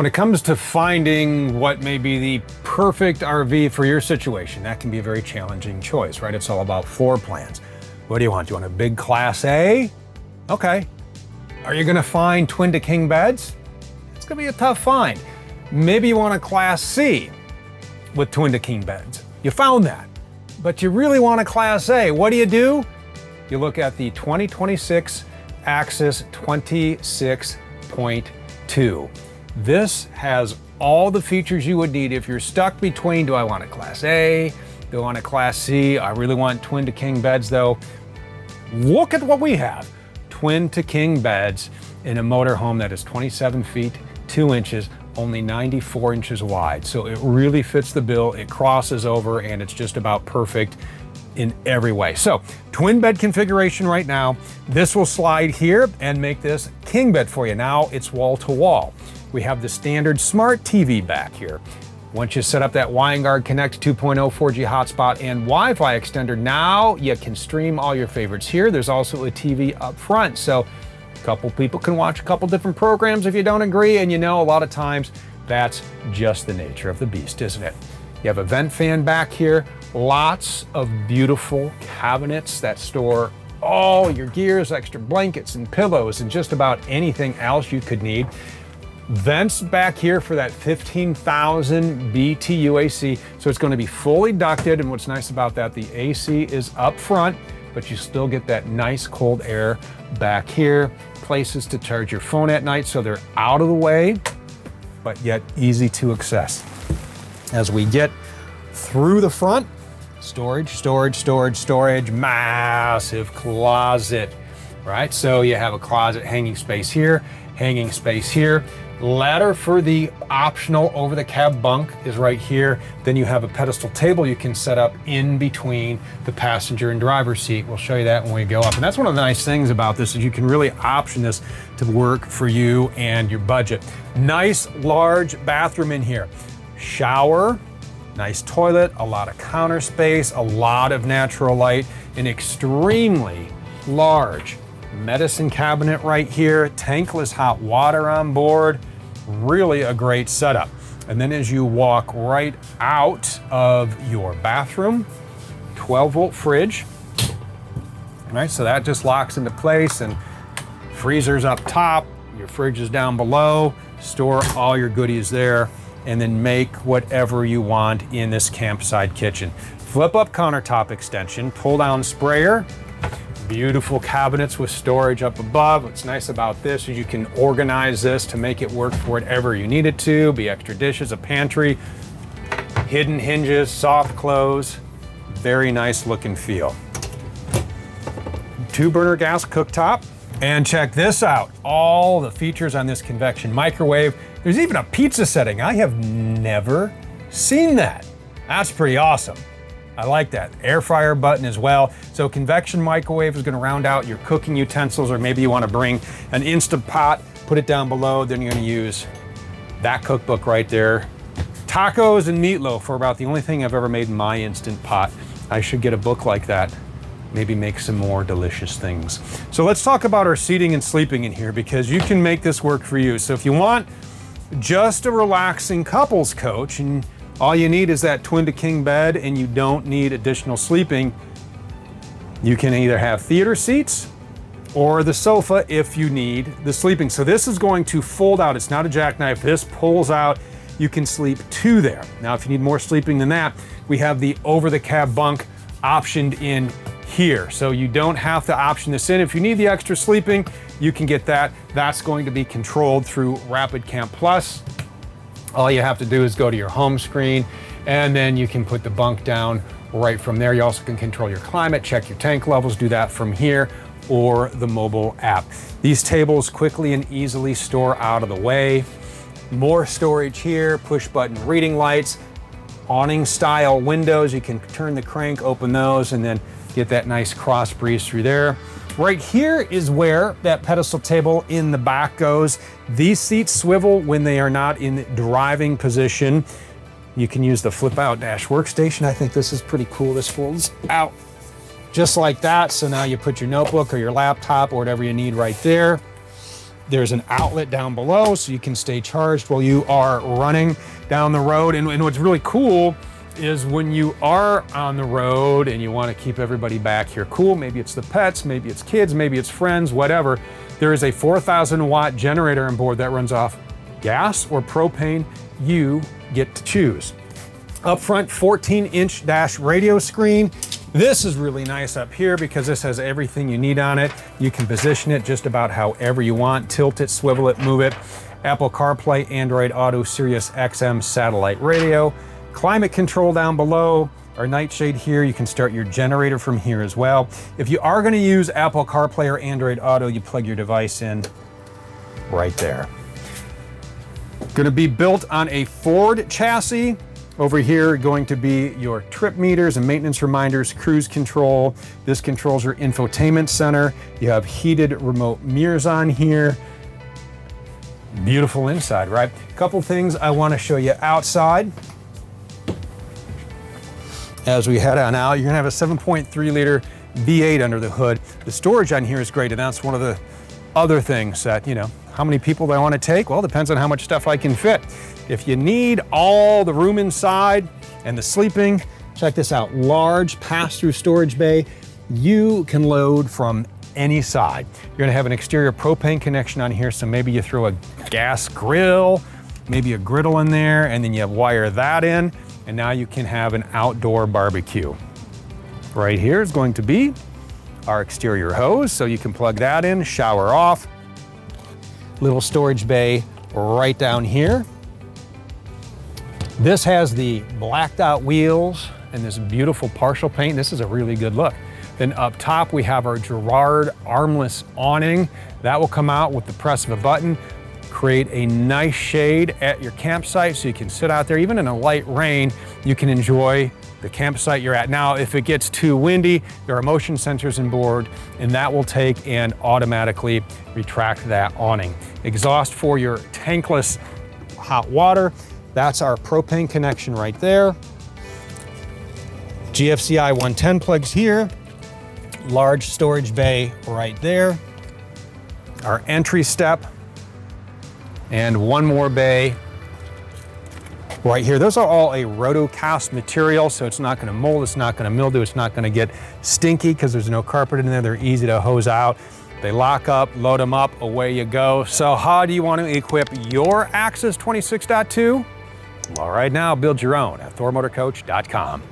When it comes to finding what may be the perfect RV for your situation, that can be a very challenging choice, right? It's all about floor plans. What do you want? Do you want a big Class A? Okay. Are you gonna find twin to king beds? It's gonna be a tough find. Maybe you want a Class C with twin to king beds. You found that, but you really want a Class A. What do? You look at the 2026 Axis 26.2. This has all the features you would need if you're stuck between, do I want a Class A? Do I want a Class C? I really want twin to king beds though. Look at what we have. Twin to king beds in a motorhome that is 27 feet, 2 inches, only 94 inches wide. So it really fits the bill. It crosses over and it's just about perfect in every way. So twin bed configuration right now. This will slide here and make this king bed for you. Now it's wall to wall. We have the standard smart TV back here. Once you set up that WineGuard Connect 2.0 4G hotspot and Wi-Fi extender, now you can stream all your favorites here. There's also a TV up front. So a couple people can watch a couple different programs if you don't agree, and you know a lot of times that's just the nature of the beast, isn't it? You have a vent fan back here, lots of beautiful cabinets that store all your gears, extra blankets and pillows and just about anything else you could need. Vents back here for that 15,000 BTU AC, so it's going to be fully ducted, and what's nice about that, the AC is up front, but you still get that nice cold air back here. Places to charge your phone at night, so they're out of the way, but yet easy to access. As we get through the front, storage, massive closet, right? So you have a closet, hanging space here, Ladder for the optional over the cab bunk is right here. Then you have a pedestal table you can set up in between the passenger and driver's seat. We'll show you that when we go up. And that's one of the nice things about this is you can really option this to work for you and your budget. Nice large bathroom in here. Shower, nice toilet, a lot of counter space, a lot of natural light, an extremely large medicine cabinet right here, tankless hot water on board. Really a great setup. And then as you walk right out of your bathroom, 12-volt fridge. All right, so that just locks into place, and freezer's up top, your fridge is down below. Store all your goodies there, and then make whatever you want in this campsite kitchen. Flip up countertop extension, pull down sprayer, beautiful cabinets with storage up above. What's nice about this is you can organize this to make it work for whatever you need it to, be extra dishes, a pantry, hidden hinges, soft close, very nice look and feel. 2-burner gas cooktop. And check this out, all the features on this convection microwave. There's even a pizza setting. I have never seen that. That's pretty awesome. I like that. Air fryer button as well. So convection microwave is going to round out your cooking utensils, or maybe you want to bring an Instant Pot, put it down below, then you're going to use that cookbook right there. Tacos and meatloaf are about the only thing I've ever made in my Instant Pot. I should get a book like that. Maybe make some more delicious things. So let's talk about our seating and sleeping in here, because you can make this work for you. So if you want just a relaxing couples coach, and all you need is that twin to king bed and you don't need additional sleeping, you can either have theater seats or the sofa if you need the sleeping. So this is going to fold out. It's not a jackknife. This pulls out. You can sleep 2 there. Now, if you need more sleeping than that, we have the over the cab bunk optioned in here. So you don't have to option this in. If you need the extra sleeping, you can get that. That's going to be controlled through Rapid Camp Plus. All you have to do is go to your home screen, and then you can put the bunk down right from there. You also can control your climate, check your tank levels, do that from here or the mobile app. These tables quickly and easily store out of the way. More storage here, push button reading lights, awning style windows. You can turn the crank, open those, and then get that nice cross breeze through there. Right here is where that pedestal table in the back goes. These seats swivel when they are not in driving position. You can use the flip out dash workstation. I think this is pretty cool. This folds out just like that. So now you put your notebook or your laptop or whatever you need right there. There's an outlet down below so you can stay charged while you are running down the road. And what's really cool is when you are on the road and you want to keep everybody back here cool, maybe it's the pets, maybe it's kids, maybe it's friends, whatever, there is a 4,000 watt generator on board that runs off gas or propane. You get to choose. Up front, 14-inch dash radio screen. This is really nice up here because this has everything you need on it. You can position it just about however you want, tilt it, swivel it, move it. Apple CarPlay, Android Auto, Sirius XM satellite radio. Climate control down below. Our nightshade here, you can start your generator from here as well. If you are going to use Apple CarPlay or Android Auto, you plug your device in right there. Going to be built on a Ford chassis. Over here going to be your trip meters and maintenance reminders, cruise control. This controls your infotainment center. You have heated remote mirrors on here. Beautiful inside, right? A couple things I want to show you outside. As we head on out, you're gonna have a 7.3 liter V8 under the hood. The storage on here is great, and that's one of the other things that, you know, how many people do I want to take? Well, it depends on how much stuff I can fit. If you need all the room inside and the sleeping, check this out. Large pass-through storage bay. You can load from any side. You're gonna have an exterior propane connection on here, so maybe you throw a gas grill, maybe a griddle in there, and then you wire that in, and now you can have an outdoor barbecue. Right here is going to be our exterior hose, so you can plug that in, shower off. Little storage bay right down here. This has the blacked out wheels and this beautiful partial paint. This is a really good look. Then up top we have our Girard armless awning. That will come out with the press of a button, create a nice shade at your campsite so you can sit out there. Even in a light rain, you can enjoy the campsite you're at. Now, if it gets too windy, there are motion sensors on board, and that will take and automatically retract that awning. Exhaust for your tankless hot water. That's our propane connection right there. GFCI 110 plugs here. Large storage bay right there. Our entry step. And one more bay right here. Those are all a rotocast material, so it's not gonna mold, it's not gonna mildew, it's not gonna get stinky because there's no carpet in there. They're easy to hose out. They lock up, load them up, away you go. So how do you want to equip your Axis 26.2? Well, right now, build your own at thormotorcoach.com.